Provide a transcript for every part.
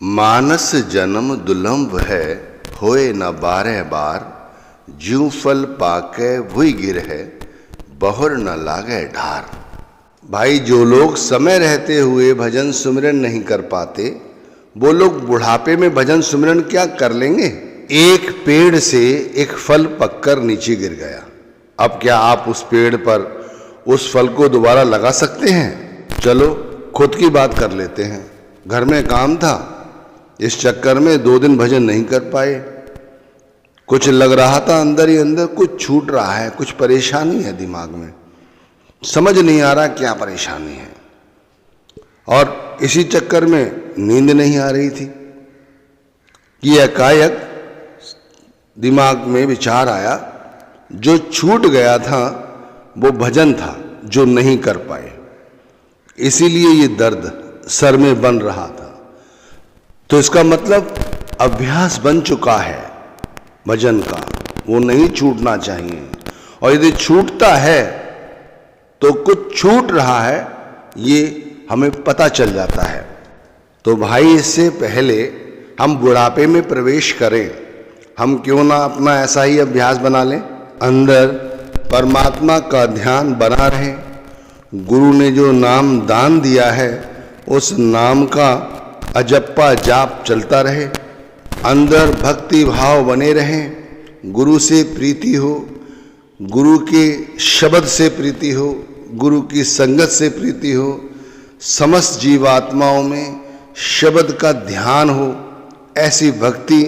मानस जन्म दुलंभ है, होए न 12 बार। ज्यों फल पाके भुई गिर है, बहुर न लागे ढार। भाई, जो लोग समय रहते हुए भजन सुमिरन नहीं कर पाते, वो लोग बुढ़ापे में भजन सुमिरन क्या कर लेंगे। एक पेड़ से एक फल पककर नीचे गिर गया। अब क्या आप उस पेड़ पर उस फल को दोबारा लगा सकते हैं? चलो खुद की बात कर लेते हैं। घर में काम था, इस चक्कर में 2 दिन भजन नहीं कर पाए। कुछ लग रहा था अंदर ही अंदर, कुछ छूट रहा है, कुछ परेशानी है दिमाग में, समझ नहीं आ रहा क्या परेशानी है। और इसी चक्कर में नींद नहीं आ रही थी कि एकाएक दिमाग में विचार आया, जो छूट गया था वो भजन था जो नहीं कर पाए, इसीलिए ये दर्द सर में बन रहा था। तो इसका मतलब अभ्यास बन चुका है भजन का, वो नहीं छूटना चाहिए। और यदि छूटता है तो कुछ छूट रहा है, ये हमें पता चल जाता है। तो भाई, इससे पहले हम बुढ़ापे में प्रवेश करें, हम क्यों ना अपना ऐसा ही अभ्यास बना लें। अंदर परमात्मा का ध्यान बना रहे, गुरु ने जो नाम दान दिया है उस नाम का अजप्पा जाप चलता रहे, अंदर भक्ति भाव बने रहे, गुरु से प्रीति हो, गुरु के शब्द से प्रीति हो, गुरु की संगत से प्रीति हो, समस्त जीवात्माओं में शब्द का ध्यान हो। ऐसी भक्ति,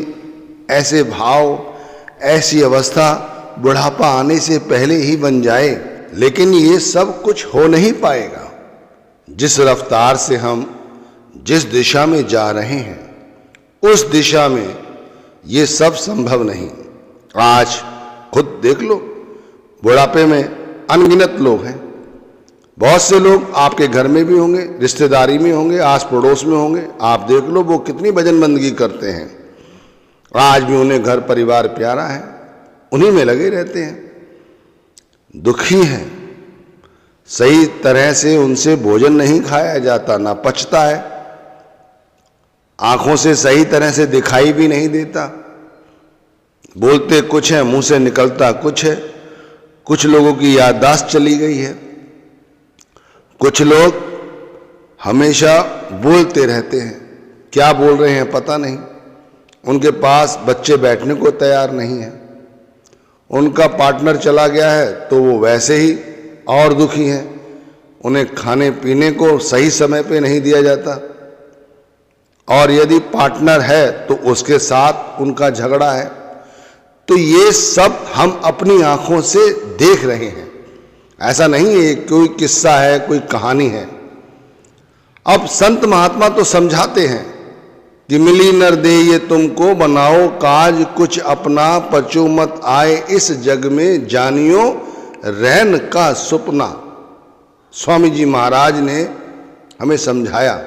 ऐसे भाव, ऐसी अवस्था बुढ़ापा आने से पहले ही बन जाए। लेकिन ये सब कुछ हो नहीं पाएगा। जिस रफ्तार से हम जिस दिशा में जा रहे हैं, उस दिशा में ये सब संभव नहीं। आज खुद देख लो, बुढ़ापे में अनगिनत लोग हैं। बहुत से लोग आपके घर में भी होंगे, रिश्तेदारी में होंगे, आस पड़ोस में होंगे। आप देख लो वो कितनी भजन बंदगी करते हैं। आज भी उन्हें घर परिवार प्यारा है, उन्हीं में लगे रहते हैं। दुखी हैं, सही तरह से उनसे भोजन नहीं खाया जाता, ना पचता है, आंखों से सही तरह से दिखाई भी नहीं देता, बोलते कुछ है, मुंह से निकलता कुछ है। कुछ लोगों की याददाश्त चली गई है, कुछ लोग हमेशा बोलते रहते हैं, क्या बोल रहे हैं पता नहीं। उनके पास बच्चे बैठने को तैयार नहीं है, उनका पार्टनर चला गया है तो वो वैसे ही और दुखी हैं, उन्हें खाने पीने को सही समय पे नहीं दिया जाता, और यदि पार्टनर है तो उसके साथ उनका झगड़ा है। तो ये सब हम अपनी आंखों से देख रहे हैं, ऐसा नहीं है कोई किस्सा है, कोई कहानी है। अब संत महात्मा तो समझाते हैं कि मिली नर दे ये तुमको, बनाओ काज कुछ अपना, पचो मत आए इस जग में, जानियो रहन का सुपना। स्वामी जी महाराज ने हमें समझाया,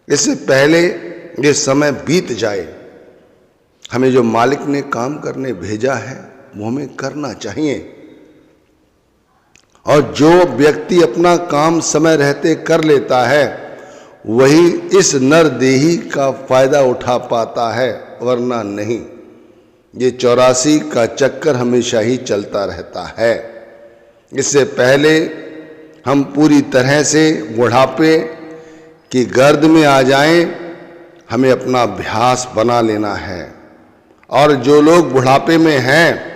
इससे पहले ये समय बीत जाए, हमें जो मालिक ने काम करने भेजा है वो हमें करना चाहिए। और जो व्यक्ति अपना काम समय रहते कर लेता है, वही इस नर देही का फायदा उठा पाता है, वरना नहीं। ये 84 का चक्कर हमेशा ही चलता रहता है। इससे पहले हम पूरी तरह से बुढ़ापे की गर्द में आ जाएं, हमें अपना अभ्यास बना लेना है। और जो लोग बुढ़ापे में हैं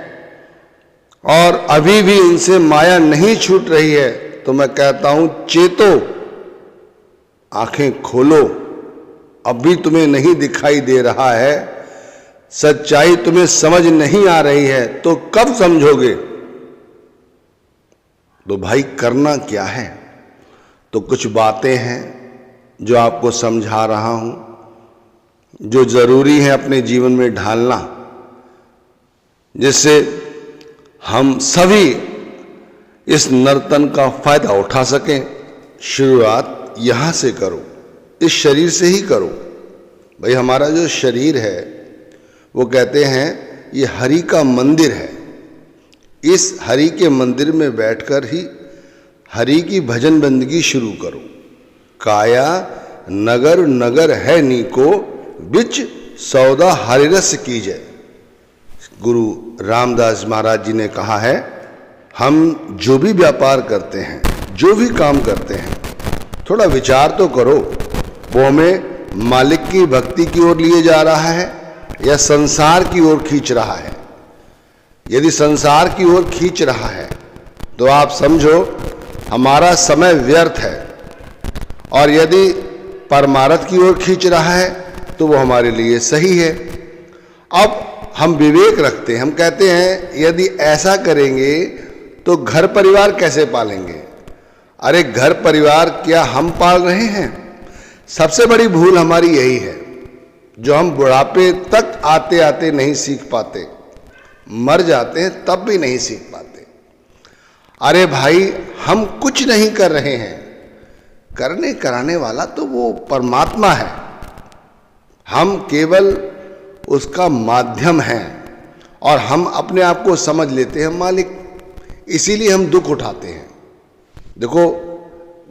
और अभी भी उनसे माया नहीं छूट रही है, तो मैं कहता हूं चेतो, आंखें खोलो। अभी तुम्हें नहीं दिखाई दे रहा है, सच्चाई तुम्हें समझ नहीं आ रही है, तो कब समझोगे? तो भाई, करना क्या है? तो कुछ बातें हैं जो आपको समझा रहा हूं, जो जरूरी है अपने जीवन में ढालना, जिससे हम सभी इस नर्तन का फायदा उठा सकें। शुरुआत यहां से करो, इस शरीर से ही करो। भाई, हमारा जो शरीर है वो कहते हैं ये हरि का मंदिर है। इस हरि के मंदिर में बैठकर ही हरि की भजन बंदगी शुरू करो। काया नगर नगर है नीको, बिच सौदा हरिरस कीजय। गुरु रामदास महाराज जी ने कहा है, हम जो भी व्यापार करते हैं, जो भी काम करते हैं, थोड़ा विचार तो करो, वो हमें मालिक की भक्ति की ओर लिए जा रहा है या संसार की ओर खींच रहा है। यदि संसार की ओर खींच रहा है तो आप समझो हमारा समय व्यर्थ है, और यदि परमार्थ की ओर खींच रहा है तो वो हमारे लिए सही है। अब हम विवेक रखते हैं, हम कहते हैं यदि ऐसा करेंगे तो घर परिवार कैसे पालेंगे। अरे घर परिवार क्या हम पाल रहे हैं? सबसे बड़ी भूल हमारी यही है, जो हम बुढ़ापे तक आते आते नहीं सीख पाते, मर जाते हैं तब भी नहीं सीख पाते। अरे भाई, हम कुछ नहीं कर रहे हैं, करने कराने वाला तो वो परमात्मा है, हम केवल उसका माध्यम हैं, और हम अपने आप को समझ लेते हैं मालिक, इसीलिए हम दुख उठाते हैं। देखो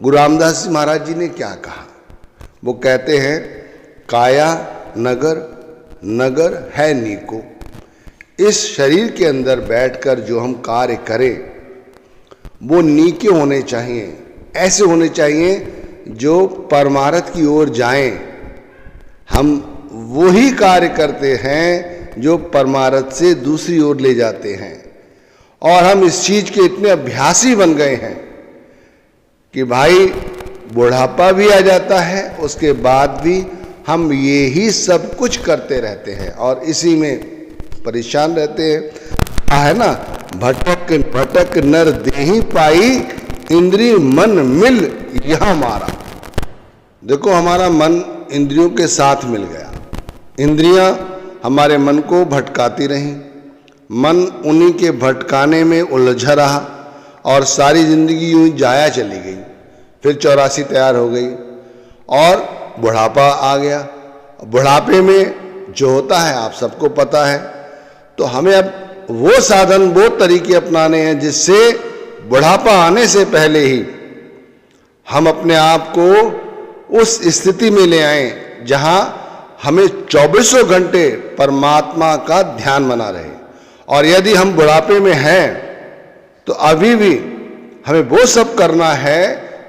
गुरु रामदास जी महाराज जी ने क्या कहा, वो कहते हैं काया नगर नगर है नीको। इस शरीर के अंदर बैठकर जो हम कार्य करें वो नीके होने चाहिए, ऐसे होने चाहिए जो परमार्थ की ओर जाएं। हम वही कार्य करते हैं जो परमार्थ से दूसरी ओर ले जाते हैं, और हम इस चीज के इतने अभ्यासी बन गए हैं कि भाई बुढ़ापा भी आ जाता है, उसके बाद भी हम ये ही सब कुछ करते रहते हैं और इसी में परेशान रहते हैं। है ना, भटक भटक नर देही पाई, इंद्रिय मन मिल यहां मारा। देखो हमारा मन इंद्रियों के साथ मिल गया, इंद्रियां हमारे मन को भटकाती रहीं, मन उन्हीं के भटकाने में उलझा रहा और सारी जिंदगी यूं ही जाया चली गई। फिर 84 तैयार हो गई और बुढ़ापा आ गया। बुढ़ापे में जो होता है आप सबको पता है, तो हमें अब वो साधन, वो तरीके अपनाने हैं जिससे बुढ़ापा आने से पहले ही हम अपने आप को उस स्थिति में ले आएं जहां हमें 24 घंटे परमात्मा का ध्यान बना रहे। और यदि हम बुढ़ापे में हैं तो अभी भी हमें वो सब करना है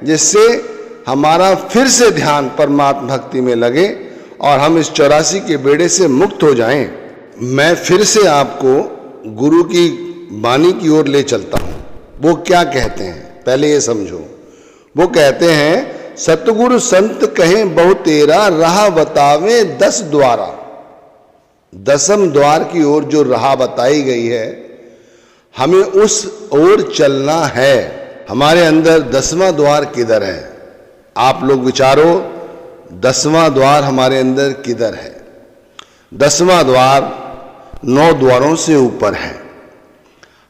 जिससे हमारा फिर से ध्यान परमात्मा भक्ति में लगे और हम इस 84 के बेड़े से मुक्त हो जाएं। मैं फिर से आपको गुरु की वाणी की ओर ले चलता हूं। वो क्या कहते हैं पहले ये समझो। वो कहते हैं सतगुरु संत कहें बहु तेरा, राह बतावे 10 द्वारा। 10वें द्वार की ओर जो राह बताई गई है हमें उस ओर चलना है। हमारे अंदर 10वां द्वार किधर है? आप लोग विचारो, 10वां द्वार हमारे अंदर किधर है? 10वां द्वार 9 द्वारों से ऊपर है।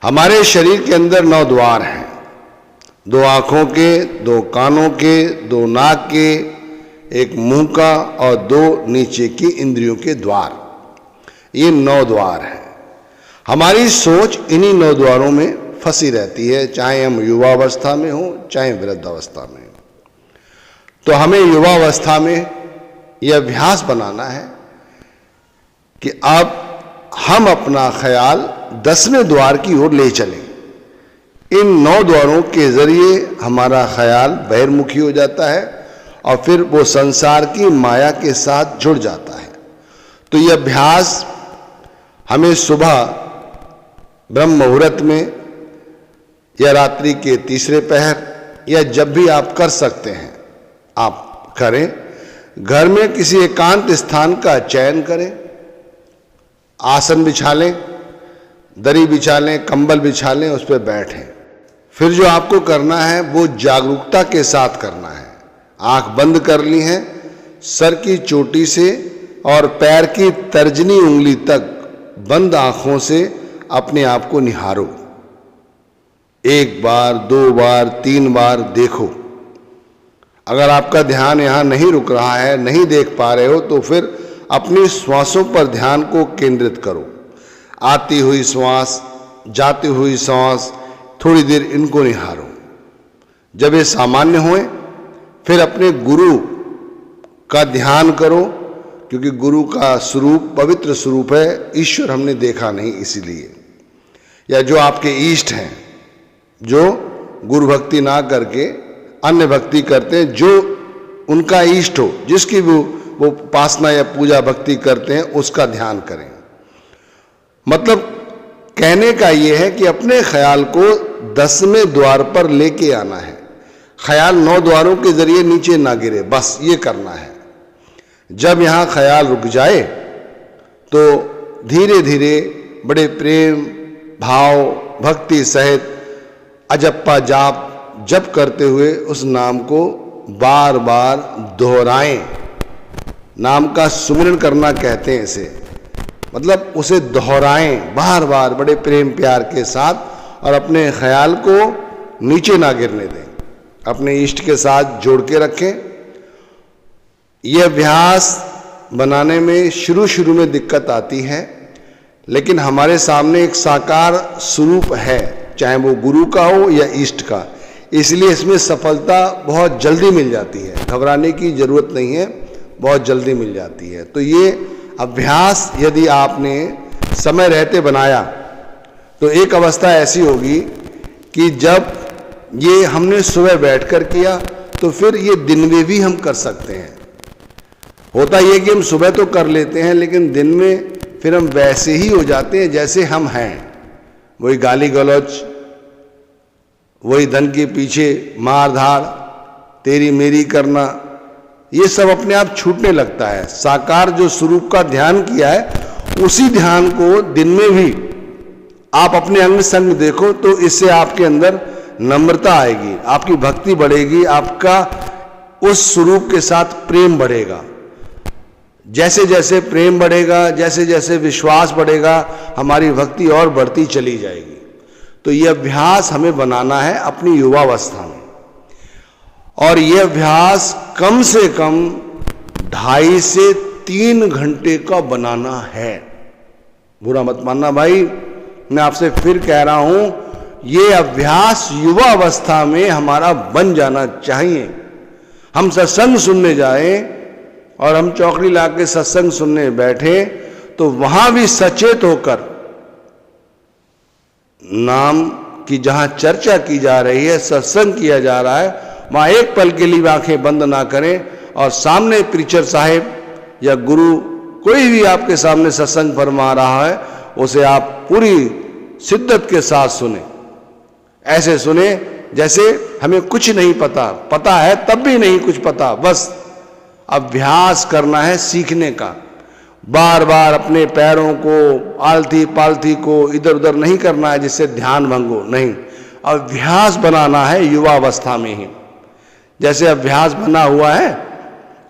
हमारे शरीर के अंदर 9 द्वार हैं, 2 आंखों के, 2 कानों के, 2 नाक के, 1 मुंह का और 2 नीचे की इंद्रियों के द्वार। ये 9 द्वार हैं। हमारी सोच इन्हीं 9 द्वारों में फंसी रहती है, चाहे हम युवावस्था में हो चाहे वृद्धावस्था में। तो हमें युवावस्था में यह अभ्यास बनाना है कि अब हम अपना ख्याल 10वें द्वार की ओर ले चलें। इन 9 द्वारों के जरिए हमारा ख्याल बहिर्मुखी हो जाता है और फिर वो संसार की माया के साथ जुड़ जाता है। तो यह अभ्यास हमें सुबह ब्रह्म मुहूर्त में या रात्रि के तीसरे पहर या जब भी आप कर सकते हैं आप करें। घर में किसी एकांत स्थान का चयन करें, आसन बिछा लें, दरी बिछा लें, कंबल बिछा लें, उस पर बैठें। फिर जो आपको करना है वो जागरूकता के साथ करना है। आंख बंद कर ली है, सर की चोटी से और पैर की तर्जनी उंगली तक बंद आंखों से अपने आप को निहारो। 1 बार, 2 बार, 3 बार देखो। अगर आपका ध्यान यहाँ नहीं रुक रहा है, नहीं देख पा रहे हो, तो फिर अपनी श्वासों पर ध्यान को केंद्रित करो। आती हुई श्वास, जाती हुई श्वास, थोड़ी देर इनको निहारो। जब ये सामान्य होए फिर अपने गुरु का ध्यान करो, क्योंकि गुरु का स्वरूप पवित्र स्वरूप है, ईश्वर हमने देखा नहीं इसीलिए। या जो आपके इष्ट हैं, जो गुरु भक्ति ना करके अन्य भक्ति करते हैं, जो उनका इष्ट हो, जिसकी वो उपासना या पूजा भक्ति करते हैं, उसका ध्यान करें। मतलब कहने का ये है कि अपने ख्याल को 10वें द्वार पर लेके आना है। ख्याल 9 द्वारों के जरिए नीचे ना गिरे, बस ये करना है। जब यहाँ ख्याल रुक जाए तो धीरे धीरे बड़े प्रेम भाव भक्ति सहित अजप्पा जाप जप करते हुए उस नाम को बार बार दोहराएं। नाम का सुमिरन करना कहते हैं इसे, मतलब उसे दोहराएं बार बार बड़े प्रेम प्यार के साथ, और अपने ख्याल को नीचे ना गिरने दें, अपने इष्ट के साथ जोड़ के रखें। यह अभ्यास बनाने में शुरू में दिक्कत आती है, लेकिन हमारे सामने एक साकार स्वरूप है, चाहे वो गुरु का हो या इष्ट का, इसलिए इसमें सफलता बहुत जल्दी मिल जाती है। घबराने की जरूरत नहीं है, बहुत जल्दी मिल जाती है। तो ये अभ्यास यदि आपने समय रहते बनाया तो एक अवस्था ऐसी होगी कि जब ये हमने सुबह बैठकर किया तो फिर ये दिन में भी हम कर सकते हैं। होता ये कि हम सुबह तो कर लेते हैं, लेकिन दिन में फिर हम वैसे ही हो जाते हैं जैसे हम हैं। वही गाली गलौज, वही धन के पीछे मार धाड़, तेरी मेरी करना, ये सब अपने आप छूटने लगता है। साकार जो स्वरूप का ध्यान किया है, उसी ध्यान को दिन में भी आप अपने अंग संग देखो, तो इससे आपके अंदर नम्रता आएगी, आपकी भक्ति बढ़ेगी, आपका उस स्वरूप के साथ प्रेम बढ़ेगा। जैसे जैसे प्रेम बढ़ेगा, जैसे जैसे विश्वास बढ़ेगा, हमारी भक्ति और बढ़ती चली जाएगी। तो ये अभ्यास हमें बनाना है अपनी युवावस्था में, और ये अभ्यास कम से कम 2.5 से 3 घंटे का बनाना है। बुरा मत मानना भाई, मैं आपसे फिर कह रहा हूं, ये अभ्यास युवा अवस्था में हमारा बन जाना चाहिए। हम सत्संग सुनने जाएं और हम चौकड़ी ला के सत्संग सुनने बैठे तो वहां भी सचेत होकर नाम की जहां चर्चा की जा रही है, सत्संग किया जा रहा है, वहां एक पल के लिए आंखें बंद ना करें और सामने प्रीचर साहिब या गुरु कोई भी आपके सामने सत्संग फरमा रहा है, उसे आप पूरी शिद्दत के साथ सुने। ऐसे सुने जैसे हमें कुछ नहीं पता, पता है तब भी नहीं कुछ पता। बस अभ्यास करना है सीखने का। बार बार अपने पैरों को आलती पालती को इधर उधर नहीं करना है जिससे ध्यान भंग हो, नहीं। अभ्यास बनाना है युवा अवस्था में ही। जैसे अभ्यास बना हुआ है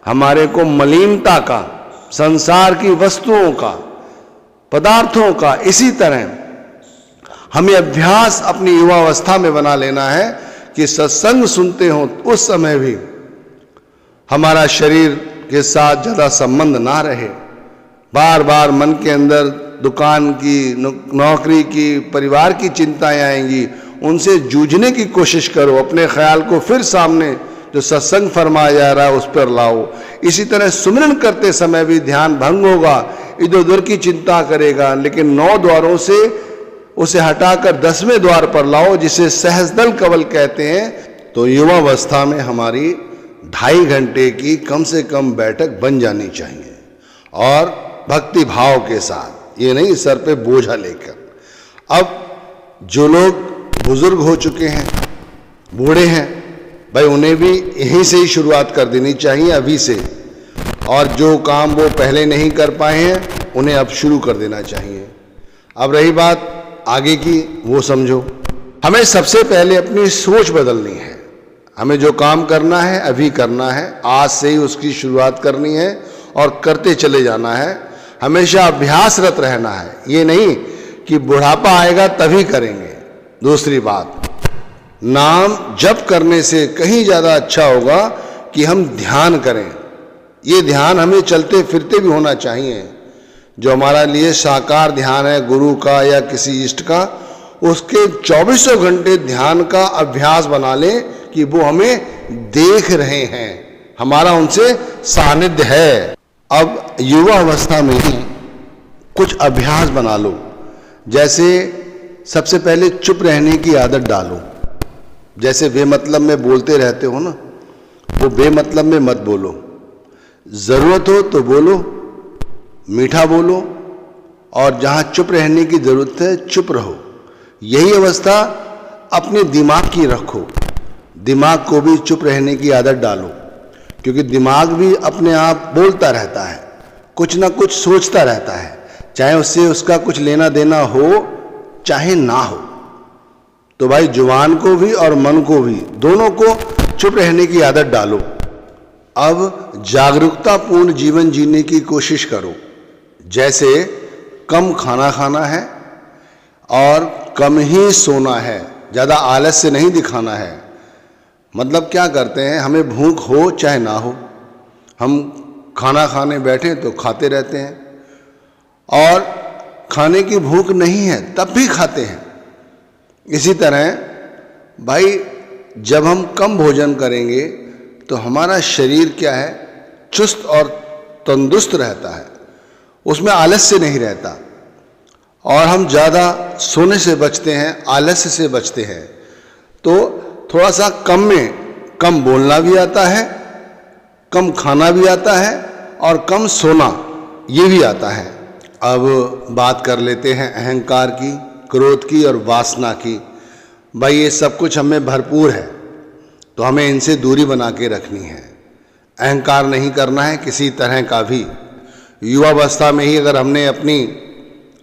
हमारे को मलिनता का, संसार की वस्तुओं का, पदार्थों का, इसी तरह हमें अभ्यास अपनी युवा अवस्था में बना लेना है कि सत्संग सुनते हो उस समय भी हमारा शरीर के साथ ज्यादा संबंध ना रहे। बार बार मन के अंदर दुकान की, नौकरी की, परिवार की चिंताएं आएंगी, उनसे जूझने की कोशिश करो। अपने ख्याल को फिर सामने जो सत्संग फरमाया जा रहा है उस पर लाओ। इसी तरह सुमिरन करते समय भी ध्यान भंग होगा, इधर उधर की चिंता करेगा, लेकिन 9 द्वारों से उसे हटाकर 10वें द्वार पर लाओ, जिसे सहस्दल कवल कहते हैं। तो युवावस्था में हमारी 2.5 घंटे की कम से कम बैठक बन जानी चाहिए, और भक्ति भाव के साथ, ये नहीं सर पे बोझा लेकर। अब जो लोग बुजुर्ग हो चुके हैं, बूढ़े हैं, भाई उन्हें भी यहीं से ही शुरुआत कर देनी चाहिए, अभी से। और जो काम वो पहले नहीं कर पाए हैं उन्हें अब शुरू कर देना चाहिए। अब रही बात आगे की, वो समझो। हमें सबसे पहले अपनी सोच बदलनी है। हमें जो काम करना है अभी करना है, आज से ही उसकी शुरुआत करनी है और करते चले जाना है। हमेशा अभ्यासरत रहना है, ये नहीं कि बुढ़ापा आएगा तभी करेंगे। दूसरी बात, नाम जप करने से कहीं ज्यादा अच्छा होगा कि हम ध्यान करें। ये ध्यान हमें चलते फिरते भी होना चाहिए। जो हमारा लिए साकार ध्यान है गुरु का या किसी इष्ट का, उसके 24 घंटे ध्यान का अभ्यास बना लें कि वो हमें देख रहे हैं, हमारा उनसे सानिध्य है। अब युवा अवस्था में ही कुछ अभ्यास बना लो। जैसे सबसे पहले चुप रहने की आदत डालो। जैसे बेमतलब में बोलते रहते हो ना, वो बेमतलब में मत बोलो। जरूरत हो तो बोलो, मीठा बोलो, और जहां चुप रहने की जरूरत है चुप रहो। यही अवस्था अपने दिमाग की रखो। दिमाग को भी चुप रहने की आदत डालो, क्योंकि दिमाग भी अपने आप बोलता रहता है, कुछ ना कुछ सोचता रहता है, चाहे उससे उसका कुछ लेना देना हो चाहे ना हो। तो भाई जुबान को भी और मन को भी, दोनों को चुप रहने की आदत डालो। अब जागरूकतापूर्ण जीवन जीने की कोशिश करो। जैसे कम खाना खाना है और कम ही सोना है, ज़्यादा आलस्य नहीं दिखाना है। मतलब क्या करते हैं, हमें भूख हो चाहे ना हो, हम खाना खाने बैठे तो खाते रहते हैं, और खाने की भूख नहीं है तब भी खाते हैं। इसी तरह भाई जब हम कम भोजन करेंगे तो हमारा शरीर क्या है, चुस्त और तंदुरुस्त रहता है, उसमें आलस्य नहीं रहता। और हम ज़्यादा सोने से बचते हैं, आलस्य से बचते हैं। तो थोड़ा सा कम में कम बोलना भी आता है, कम खाना भी आता है, और कम सोना ये भी आता है। अब बात कर लेते हैं अहंकार की, क्रोध की और वासना की। भाई ये सब कुछ हमें भरपूर है, तो हमें इनसे दूरी बना के रखनी है। अहंकार नहीं करना है किसी तरह का भी। युवावस्था में ही अगर हमने अपनी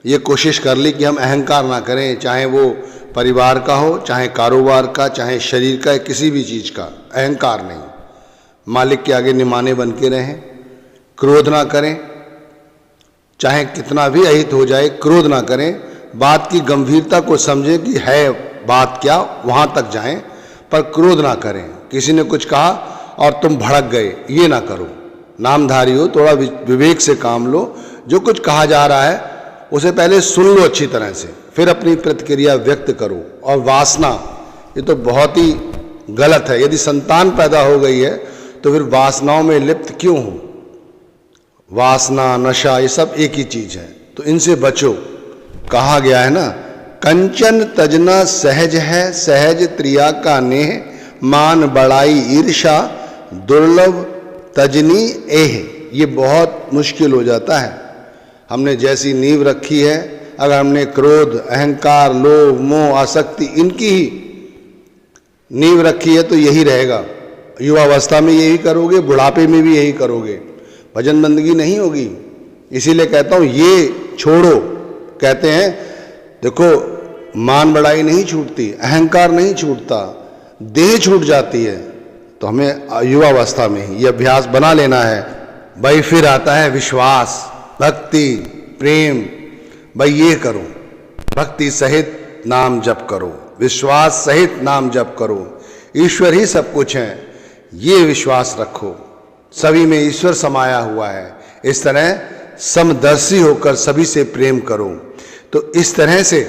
ये कोशिश कर ली कि हम अहंकार ना करें, चाहे वो परिवार का हो, चाहे कारोबार का, चाहे शरीर का, किसी भी चीज़ का अहंकार नहीं, मालिक के आगे निमाने बन के रहें। क्रोध ना करें, चाहे कितना भी अहित हो जाए क्रोध ना करें। बात की गंभीरता को समझें कि है बात क्या, वहाँ तक जाएं, पर क्रोध ना करें। किसी ने कुछ कहा और तुम भड़क गए, ये ना करो। नामधारी हो, थोड़ा विवेक से काम लो। जो कुछ कहा जा रहा है उसे पहले सुन लो अच्छी तरह से, फिर अपनी प्रतिक्रिया व्यक्त करो। और वासना, ये तो बहुत ही गलत है। यदि संतान पैदा हो गई है तो फिर वासनाओं में लिप्त क्यों हो? वासना, नशा, ये सब एक ही चीज है, तो इनसे बचो। कहा गया है ना, कंचन तजना सहज है, सहज त्रिया का नेह, मान बड़ाई ईर्षा, दुर्लभ तजनी एह। ये बहुत मुश्किल हो जाता है। हमने जैसी नींव रखी है, अगर हमने क्रोध, अहंकार, लोभ, मोह, आसक्ति, इनकी ही नींव रखी है तो यही रहेगा। युवावस्था में यही करोगे, बुढ़ापे में भी यही करोगे, भजन बंदगी नहीं होगी। इसीलिए कहता हूँ ये छोड़ो। कहते हैं देखो, मान बड़ाई नहीं छूटती, अहंकार नहीं छूटता, देह छूट जाती है। तो हमें युवावस्था में ही ये अभ्यास बना लेना है। भाई फिर आता है विश्वास, भक्ति, प्रेम। भाई ये करो, भक्ति सहित नाम जप करो, विश्वास सहित नाम जप करो। ईश्वर ही सब कुछ है, ये विश्वास रखो। सभी में ईश्वर समाया हुआ है। इस तरह समदर्शी होकर सभी से प्रेम करो। तो इस तरह से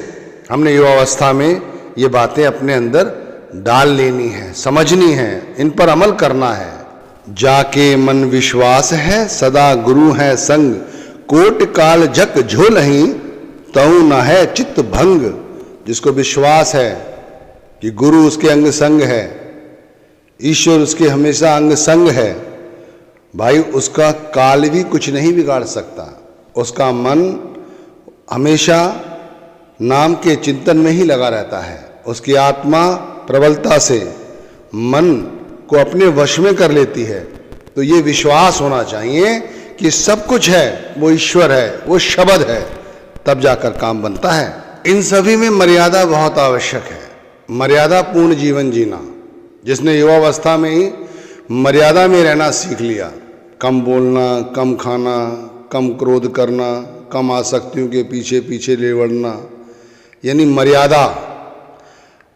हमने युवावस्था में ये बातें अपने अंदर डाल लेनी है, समझनी है, इन पर अमल करना है। जाके मन विश्वास है, सदा गुरु है संग, कोट काल झक झोलहीं, तऊ न है चित्त भंग। जिसको विश्वास है कि गुरु उसके अंग संग है, ईश्वर उसके हमेशा अंग संग है, भाई उसका काल भी कुछ नहीं बिगाड़ सकता। उसका मन हमेशा नाम के चिंतन में ही लगा रहता है। उसकी आत्मा प्रबलता से मन को अपने वश में कर लेती है। तो ये विश्वास होना चाहिए कि सब कुछ है, वो ईश्वर है, वो शब्द है, तब जाकर काम बनता है। इन सभी में मर्यादा बहुत आवश्यक है। मर्यादा पूर्ण जीवन जीना। जिसने युवावस्था में ही मर्यादा में रहना सीख लिया, कम बोलना, कम खाना, कम क्रोध करना, कम आसक्तियों के पीछे पीछे ले बढ़ना, यानी मर्यादा।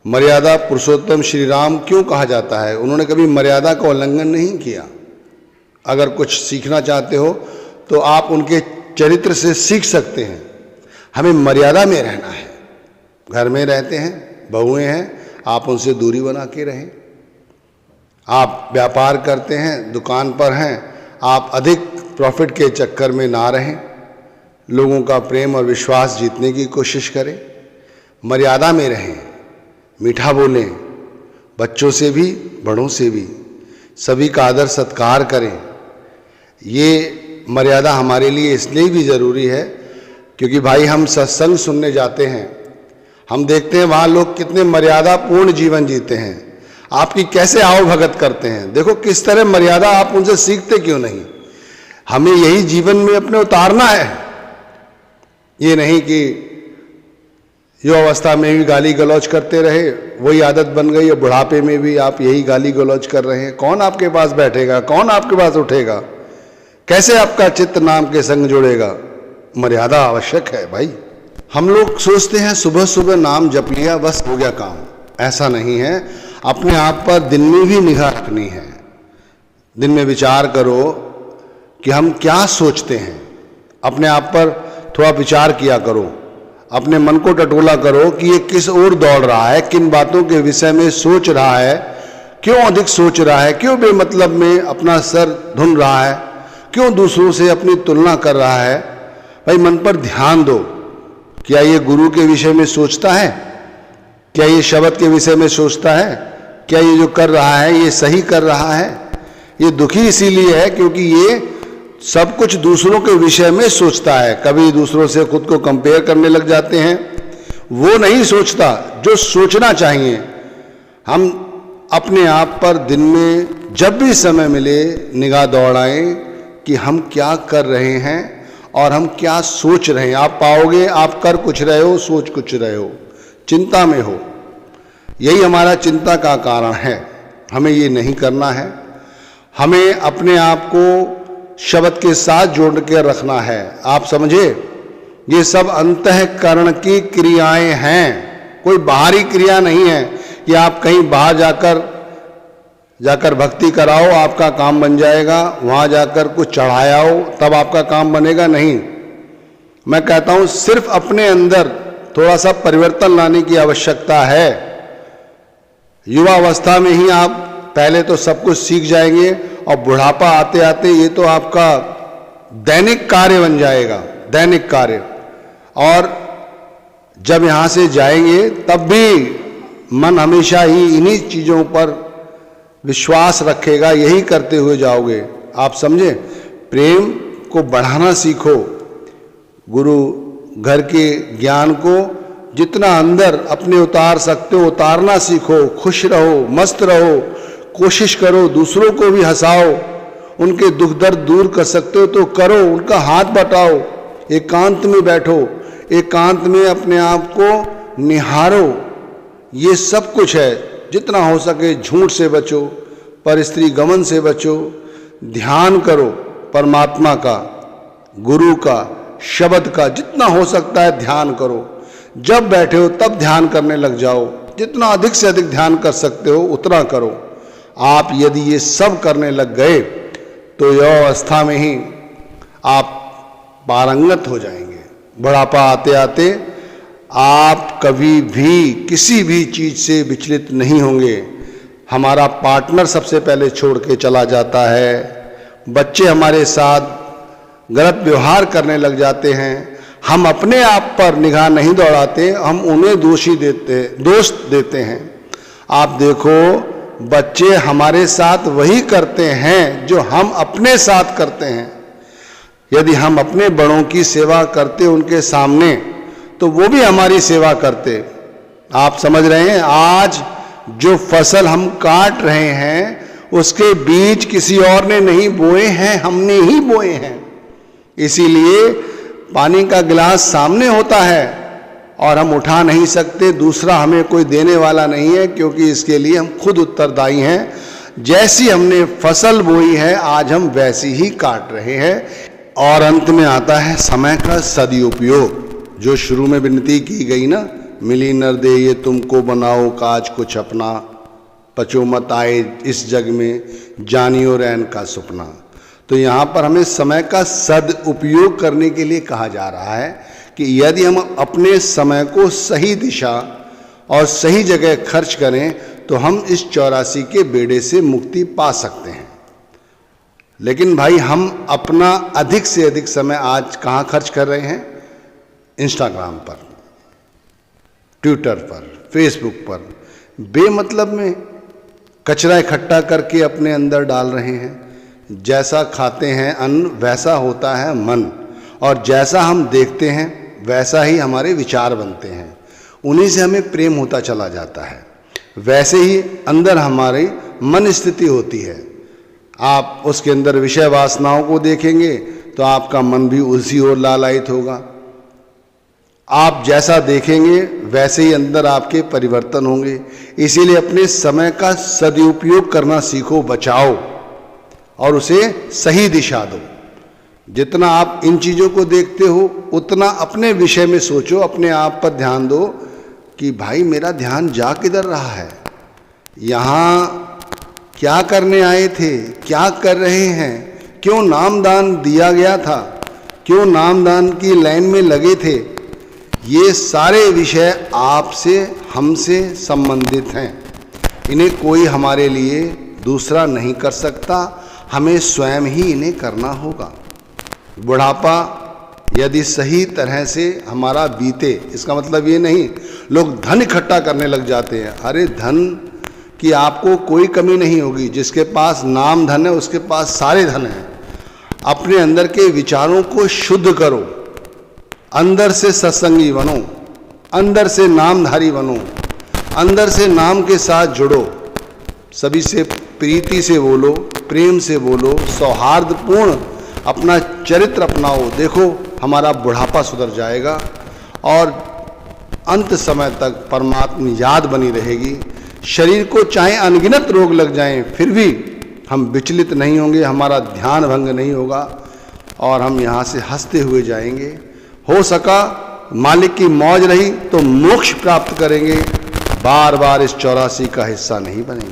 मर्यादा पुरुषोत्तम श्री राम क्यों कहा जाता है? उन्होंने कभी मर्यादा का उल्लंघन नहीं किया। अगर कुछ सीखना चाहते हो तो आप उनके चरित्र से सीख सकते हैं। हमें मर्यादा में रहना है। घर में रहते हैं, बहुएं हैं, आप उनसे दूरी बना के रहें। आप व्यापार करते हैं, दुकान पर हैं, आप अधिक प्रॉफिट के चक्कर में ना रहें, लोगों का प्रेम और विश्वास जीतने की कोशिश करें, मर्यादा में रहें, मीठा बोलें, बच्चों से भी बड़ों से भी, सभी का आदर सत्कार करें। ये मर्यादा हमारे लिए इसलिए भी ज़रूरी है क्योंकि भाई हम सत्संग सुनने जाते हैं, हम देखते हैं वहाँ लोग कितने मर्यादापूर्ण जीवन जीते हैं, आपकी कैसे आओ भगत करते हैं, देखो किस तरह मर्यादा, आप उनसे सीखते क्यों नहीं? हमें यही जीवन में अपने उतारना है। ये नहीं कि युवा अवस्था में भी गाली गलौज करते रहे, वही आदत बन गई और बुढ़ापे में भी आप यही गाली गलौज कर रहे हैं। कौन आपके पास बैठेगा, कौन आपके पास उठेगा, कैसे आपका चित्त नाम के संग जुड़ेगा? मर्यादा आवश्यक है भाई। हम लोग सोचते हैं सुबह सुबह नाम जप लिया बस हो गया काम, ऐसा नहीं है। अपने आप पर दिन में भी निगाह रखनी है। दिन में विचार करो कि हम क्या सोचते हैं, अपने आप पर थोड़ा विचार किया करो, अपने मन को टटोला करो कि ये किस ओर दौड़ रहा है, किन बातों के विषय में सोच रहा है, क्यों अधिक सोच रहा है, क्यों बेमतलब में अपना सर धुन रहा है, क्यों दूसरों से अपनी तुलना कर रहा है। भाई मन पर ध्यान दो, क्या ये गुरु के विषय में सोचता है, क्या ये शब्द के विषय में सोचता है, क्या ये जो कर रहा है ये सही कर रहा है? ये दुखी इसीलिए है क्योंकि ये सब कुछ दूसरों के विषय में सोचता है। कभी दूसरों से खुद को कंपेयर करने लग जाते हैं, वो नहीं सोचता जो सोचना चाहिए। हम अपने आप पर दिन में जब भी समय मिले निगाह दौड़ाएं कि हम क्या कर रहे हैं और हम क्या सोच रहे हैं। आप पाओगे आप कर कुछ रहे हो, सोच कुछ रहे हो, चिंता में हो। यही हमारा चिंता का कारण है। हमें ये नहीं करना है। हमें अपने आप को शब्द के साथ जोड़ के रखना है। आप समझे, ये सब अंतःकरण की क्रियाएं हैं, कोई बाहरी क्रिया नहीं है कि आप कहीं बाहर जाकर भक्ति कराओ आपका काम बन जाएगा, वहाँ जाकर कुछ चढ़ायाओ तब आपका काम बनेगा। नहीं, मैं कहता हूँ सिर्फ अपने अंदर थोड़ा सा परिवर्तन लाने की आवश्यकता है। युवा अवस्था में ही आप पहले तो सब कुछ सीख जाएंगे और बुढ़ापा आते आते ये तो आपका दैनिक कार्य बन जाएगा, दैनिक कार्य। और जब यहाँ से जाएंगे तब भी मन हमेशा ही इन्हीं चीज़ों पर विश्वास रखेगा, यही करते हुए जाओगे। आप समझे, प्रेम को बढ़ाना सीखो, गुरु घर के ज्ञान को जितना अंदर अपने उतार सकते हो उतारना सीखो। खुश रहो, मस्त रहो, कोशिश करो, दूसरों को भी हंसाओ, उनके दुख दर्द दूर कर सकते हो तो करो, उनका हाथ बटाओ, एकांत में बैठो, एकांत में अपने आप को निहारो। ये सब कुछ है। जितना हो सके झूठ से बचो, परस्त्री गमन से बचो, ध्यान करो परमात्मा का, गुरु का, शब्द का, जितना हो सकता है ध्यान करो। जब बैठे हो तब ध्यान करने लग जाओ, जितना अधिक से अधिक ध्यान कर सकते हो उतना करो। आप यदि ये सब करने लग गए तो यह अवस्था में ही आप पारंगत हो जाएंगे। बुढ़ापा आते आते आप कभी भी किसी भी चीज से विचलित नहीं होंगे। हमारा पार्टनर सबसे पहले छोड़ के चला जाता है, बच्चे हमारे साथ गलत व्यवहार करने लग जाते हैं, हम अपने आप पर निगाह नहीं दौड़ाते, हम उन्हें दोष देते हैं। आप देखो बच्चे हमारे साथ वही करते हैं जो हम अपने साथ करते हैं। यदि हम अपने बड़ों की सेवा करते उनके सामने तो वो भी हमारी सेवा करते। आप समझ रहे हैं, आज जो फसल हम काट रहे हैं उसके बीज किसी और ने नहीं बोए हैं, हमने ही बोए हैं। इसीलिए पानी का गिलास सामने होता है और हम उठा नहीं सकते, दूसरा हमें कोई देने वाला नहीं है, क्योंकि इसके लिए हम खुद उत्तरदायी हैं। जैसी हमने फसल बोई है आज हम वैसी ही काट रहे हैं। और अंत में आता है समय का सदुपयोग, जो शुरू में विनती की गई ना, मिली नर दे ये तुमको बनाओ काज कुछ अपना, पचो मत आए इस जग में जानियो रैन का सपना। तो यहाँ पर हमें समय का सदुपयोग करने के लिए कहा जा रहा है कि यदि हम अपने समय को सही दिशा और सही जगह खर्च करें तो हम इस 84 के बेड़े से मुक्ति पा सकते हैं। लेकिन भाई हम अपना अधिक से अधिक समय आज कहाँ खर्च कर रहे हैं? इंस्टाग्राम पर, ट्विटर पर, फेसबुक पर बेमतलब में कचरा इकट्ठा करके अपने अंदर डाल रहे हैं। जैसा खाते हैं अन्न वैसा होता है मन, और जैसा हम देखते हैं वैसा ही हमारे विचार बनते हैं, उन्हीं से हमें प्रेम होता चला जाता है। वैसे ही अंदर हमारी मन स्थिति होती है। आप उसके अंदर विषय वासनाओं को देखेंगे तो आपका मन भी उसी ओर लालायित होगा। आप जैसा देखेंगे वैसे ही अंदर आपके परिवर्तन होंगे। इसीलिए अपने समय का सदुपयोग करना सीखो, बचाओ और उसे सही दिशा दो। जितना आप इन चीज़ों को देखते हो उतना अपने विषय में सोचो, अपने आप पर ध्यान दो कि भाई मेरा ध्यान जा किधर रहा है, यहाँ क्या करने आए थे, क्या कर रहे हैं, क्यों नामदान दिया गया था, क्यों नामदान की लाइन में लगे थे। ये सारे विषय आपसे हमसे संबंधित हैं। इन्हें कोई हमारे लिए दूसरा नहीं कर सकता, हमें स्वयं ही इन्हें करना होगा। बुढ़ापा यदि सही तरह से हमारा बीते, इसका मतलब ये नहीं लोग धन इकट्ठा करने लग जाते हैं। अरे धन की आपको कोई कमी नहीं होगी, जिसके पास नाम धन है उसके पास सारे धन हैं। अपने अंदर के विचारों को शुद्ध करो, अंदर से सत्संगी बनो, अंदर से नामधारी बनो, अंदर से नाम के साथ जुड़ो, सभी से प्रीति से बोलो, प्रेम से बोलो, सौहार्दपूर्ण अपना चरित्र अपनाओ। देखो हमारा बुढ़ापा सुधर जाएगा और अंत समय तक परमात्मा याद बनी रहेगी। शरीर को चाहे अनगिनत रोग लग जाएं फिर भी हम विचलित नहीं होंगे, हमारा ध्यान भंग नहीं होगा और हम यहाँ से हंसते हुए जाएंगे। हो सका मालिक की मौज रही तो मोक्ष प्राप्त करेंगे, बार बार इस 84 का हिस्सा नहीं बने।